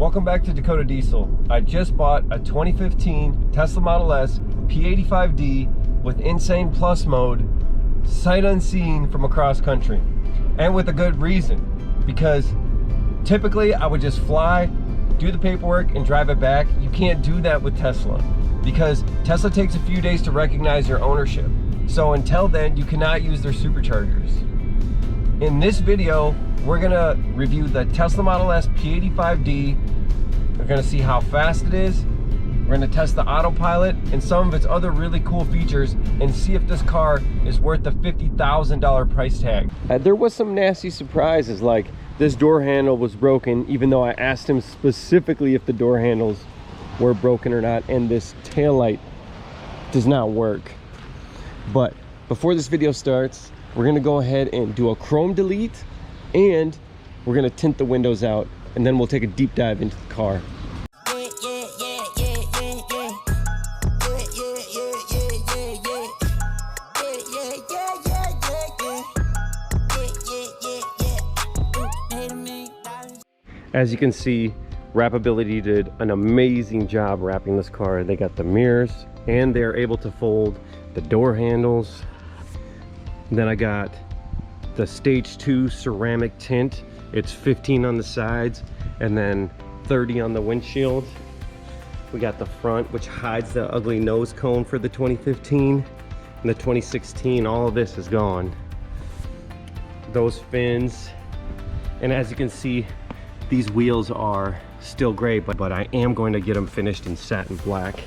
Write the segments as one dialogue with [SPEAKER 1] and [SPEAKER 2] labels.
[SPEAKER 1] Welcome back to Dakota Diesel. I just bought a 2015 Tesla Model S P85D with Insane Plus mode, sight unseen from across country. And with a good reason, because typically I would just fly, do the paperwork, and drive it back. You can't do that with Tesla because Tesla takes a few days to recognize your ownership. So until then, you cannot use their superchargers. In this video, we're gonna review the Tesla Model S P85D. We're gonna see how fast it is. We're gonna test the Autopilot and some of its other really cool features and see if this car is worth the $50,000 price tag. There was some nasty surprises, like this door handle was broken, even though I asked him specifically if the door handles were broken or not, and this taillight does not work. But before this video starts, we're gonna go ahead and do a chrome delete, and we're gonna tint the windows out, and then we'll take a deep dive into the car. As you can see, Wrapability did an amazing job wrapping this car. They got the mirrors, and they're able to fold the door handles. And then I got the stage 2 ceramic tint. It's 15 on the sides and then 30 on the windshield. We got the front, which hides the ugly nose cone for the 2015. And the 2016, all of this is gone. Those fins. And as you can see, these wheels are still gray, but I am going to get them finished in satin black.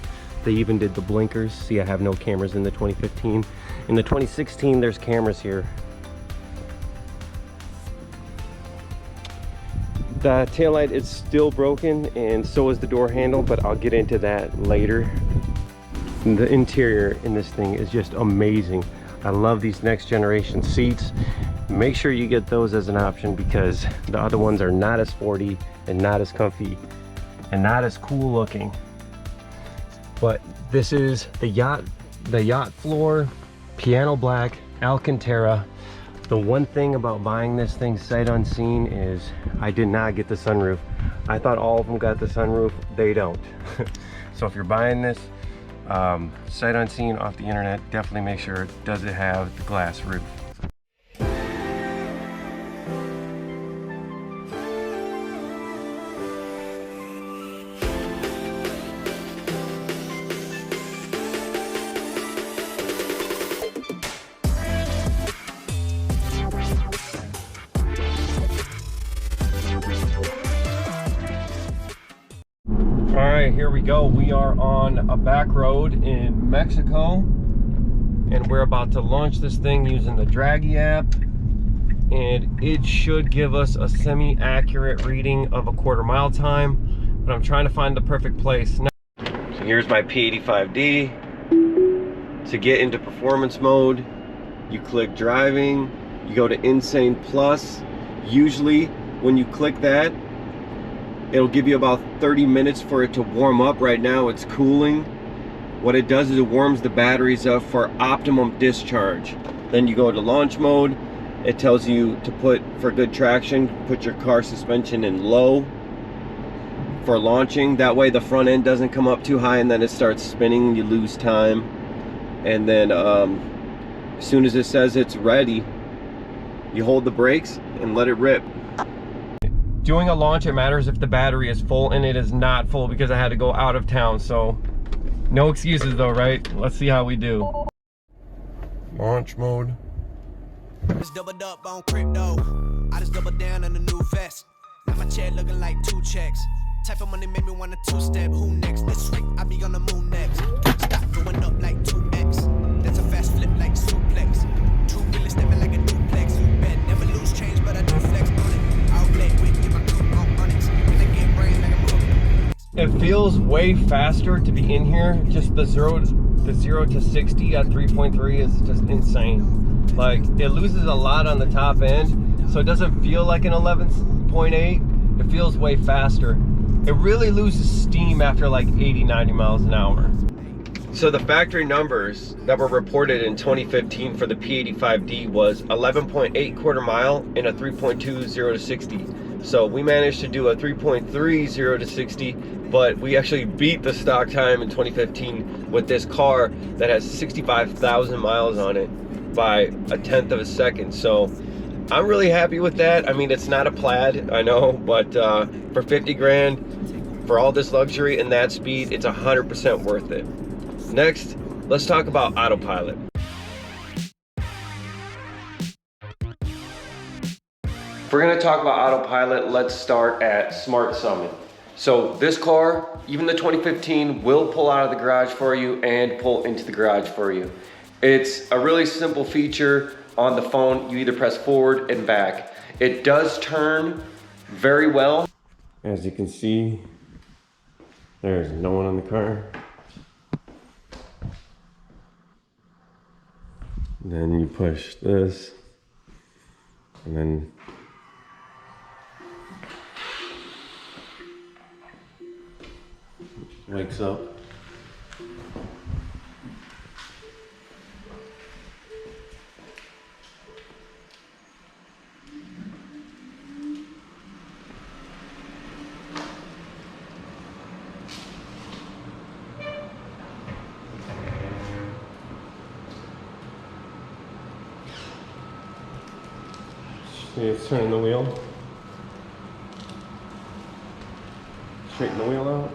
[SPEAKER 1] They even did the blinkers. See, I have no cameras in the 2015. In the 2016, there's cameras here. The taillight is still broken, and so is the door handle, but I'll get into that later. And the interior in this thing is just amazing. I love these next generation seats. Make sure you get those as an option because the other ones are not as sporty and not as comfy and not as cool looking. But this is the yacht floor, piano black, Alcantara. The one thing about buying this thing sight unseen is I did not get the sunroof. I thought all of them got the sunroof. They don't. So if you're buying this sight unseen off the internet, definitely make sure, does it have the glass roof? Alright, here we go. We are on a back road in Mexico, and we're about to launch this thing using the Draggy app, and it should give us a semi-accurate reading of a quarter-mile time, but I'm trying to find the perfect place. So here's my P85D. To get into performance mode, you click driving, you go to Insane Plus. Usually when you click that, it'll give you about 30 minutes for it to warm up. Right now it's cooling. What it does is it warms the batteries up for optimum discharge. Then you go to launch mode. It tells you to put, for good traction, put your car suspension in low for launching. That way the front end doesn't come up too high and then it starts spinning and you lose time. And then as soon as it says it's ready, you hold the brakes and let it rip. Doing a launch, it matters if the battery is full, and it is not full because I had to go out of town, so no excuses though, right? Let's see how we do. Launch mode.
[SPEAKER 2] Just doubled up on crypto. I just doubled down on the new vest. Now my chair looking like 2 checks. Type of money made me want a 2-step. Who next? This week I be on the moon next. Stop going up like 2x. That's a fast flip like suplex. 2 million stepping like a duplex. You bet never lose change, but I do flex on it.
[SPEAKER 1] It feels way faster to be in here. Just the 0 to 60 at 3.3 is just insane. Like, it loses a lot on the top end, so it doesn't feel like an 11.8. It feels way faster. It really loses steam after like 80-90 miles an hour. So the factory numbers that were reported in 2015 for the P85D was 11.8 quarter mile and a 3.2 0 to 60. So we managed to do a 3.3 0 to 60, but we actually beat the stock time in 2015 with this car that has 65,000 miles on it by 1/10 of a second. So I'm really happy with that. I mean, it's not a Plaid, I know, but for 50 grand, for all this luxury and that speed, it's 100% worth it. Next, let's talk about Autopilot. If we're gonna talk about Autopilot, let's start at Smart Summit. So this car, even the 2015, will pull out of the garage for you and pull into the garage for you. It's a really simple feature on the phone. You either press forward and back. It does turn very well. As you can see, there's no one on the car. Then you push this, and then wakes up. See, it's turning the wheel. Straighten the wheel out.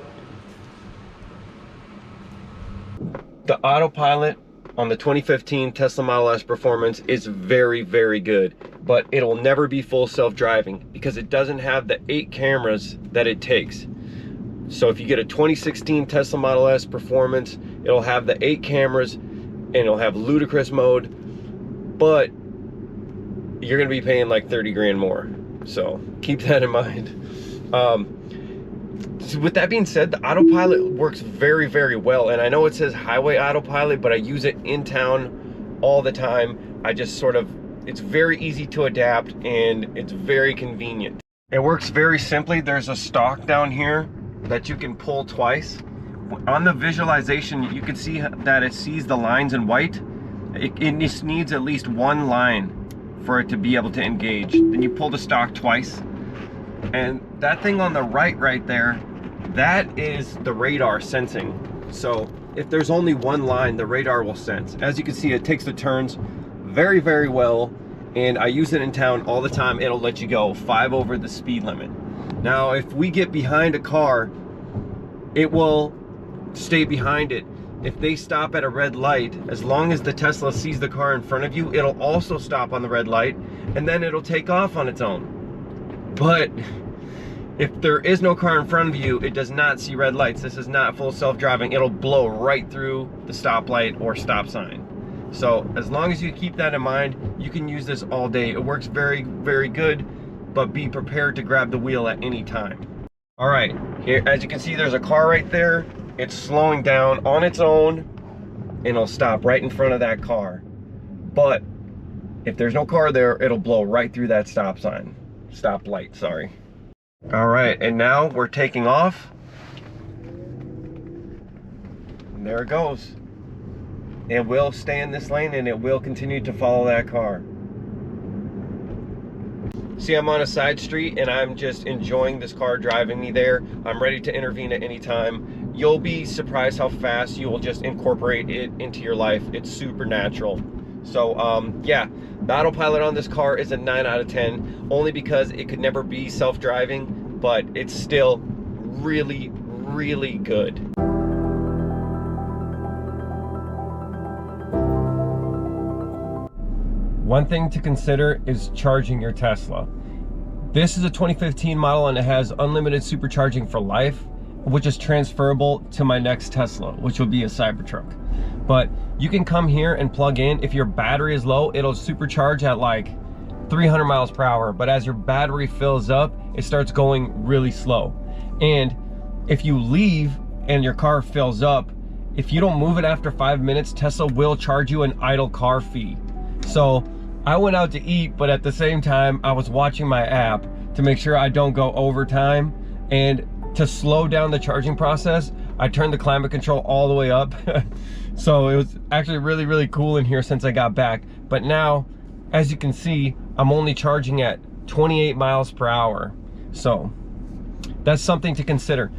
[SPEAKER 1] The Autopilot on the 2015 Tesla Model S Performance is very, very good, but it'll never be full self-driving because it doesn't have the 8 cameras that it takes. So if you get a 2016 Tesla Model S Performance, it'll have the 8 cameras and it'll have ludicrous mode, but you're gonna be paying like 30 grand more. So keep that in mind. So with that being said, the Autopilot works very, very well. And I know it says highway Autopilot, but I use it in town all the time. I just sort of, it's very easy to adapt and it's very convenient. It works very simply. There's a stalk down here that you can pull twice. On the visualization, you can see that it sees the lines in white. It just needs at least one line for it to be able to engage. Then you pull the stalk twice. And that thing on the right there, that is the radar sensing. So if there's only one line, the radar will sense. As you can see, it takes the turns very, very well. And I use it in town all the time. It'll let you go 5 over the speed limit. Now, if we get behind a car, it will stay behind it. If they stop at a red light, as long as the Tesla sees the car in front of you, it'll also stop on the red light, and then it'll take off on its own. But if there is no car in front of you, it does not see red lights. This is not full self-driving. It'll blow right through the stoplight or stop sign. So as long as you keep that in mind, you can use this all day. It works very, very good, but be prepared to grab the wheel at any time. All right, here, as you can see, there's a car right there. It's slowing down on its own and it'll stop right in front of that car. But if there's no car there, it'll blow right through that stop light, sorry. All right, and now we're taking off. And there it goes. It will stay in this lane and it will continue to follow that car. See, I'm on a side street and I'm just enjoying this car driving me there. I'm ready to intervene at any time. You'll be surprised how fast you will just incorporate it into your life. It's super natural. So yeah, the Autopilot on this car is a 9 out of 10, only because it could never be self-driving, but it's still really, really good. One thing to consider is charging your Tesla. This is a 2015 model and it has unlimited supercharging for life, which is transferable to my next Tesla, which will be a Cybertruck. But you can come here and plug in. If your battery is low, it'll supercharge at like 300 miles per hour. But as your battery fills up, it starts going really slow. And if you leave and your car fills up, if you don't move it after 5 minutes, Tesla will charge you an idle car fee. So I went out to eat, but at the same time, I was watching my app to make sure I don't go overtime. And to slow down the charging process, I turned the climate control all the way up. So it was actually really, really cool in here since I got back. But now, as you can see, I'm only charging at 28 miles per hour. So that's something to consider.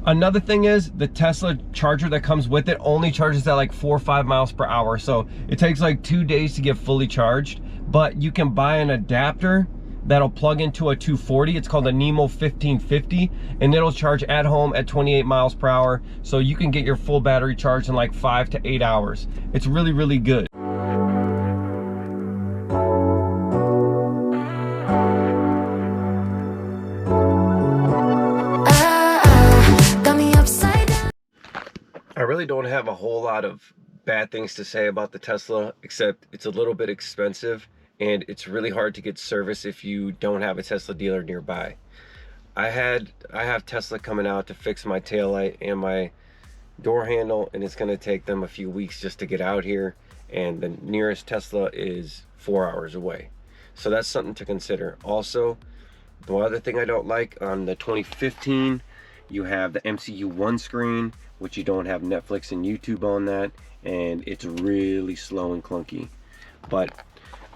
[SPEAKER 1] Another thing is the Tesla charger that comes with it only charges at like 4 or 5 miles per hour. So it takes like 2 days to get fully charged, but you can buy an adapter that'll plug into a 240. It's called a Nemo 1550, and it'll charge at home at 28 miles per hour. So you can get your full battery charged in like 5 to 8 hours. It's really, really good. I really don't have a whole lot of bad things to say about the Tesla, except it's a little bit expensive and it's really hard to get service if you don't have a Tesla dealer nearby. I have Tesla coming out to fix my taillight and my door handle, and it's going to take them a few weeks just to get out here, and the nearest Tesla is 4 hours away. So that's something to consider. Also, the other thing I don't like, on the 2015 you have the MCU1 screen, which you don't have Netflix and YouTube on that, and it's really slow and clunky. But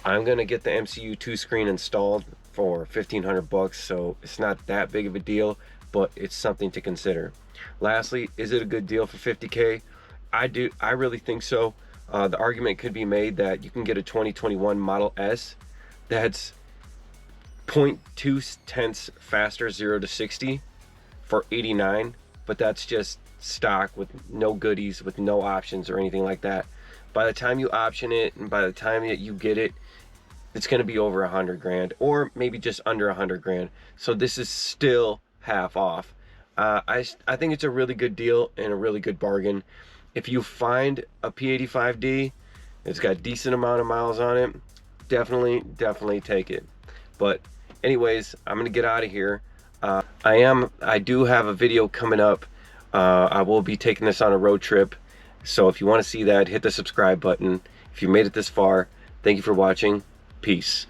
[SPEAKER 1] I'm gonna get the MCU2 screen installed for 1,500 bucks, so it's not that big of a deal, but it's something to consider. Lastly, is it a good deal for 50K? I really think so. The argument could be made that you can get a 2021 Model S that's 0.2 tenths faster 0 to 60 for $89, but that's just stock with no goodies, with no options or anything like that. By the time you option it and by the time that you get it, it's going to be over 100 grand, or maybe just under 100 grand. So this is still half off. I think it's a really good deal and a really good bargain. If you find a P85D, it's got a decent amount of miles on it, definitely take it. But anyways, I'm gonna get out of here. I do have a video coming up. I will be taking this on a road trip, so if you want to see that, hit the subscribe button. If you made it this far, thank you for watching. Peace.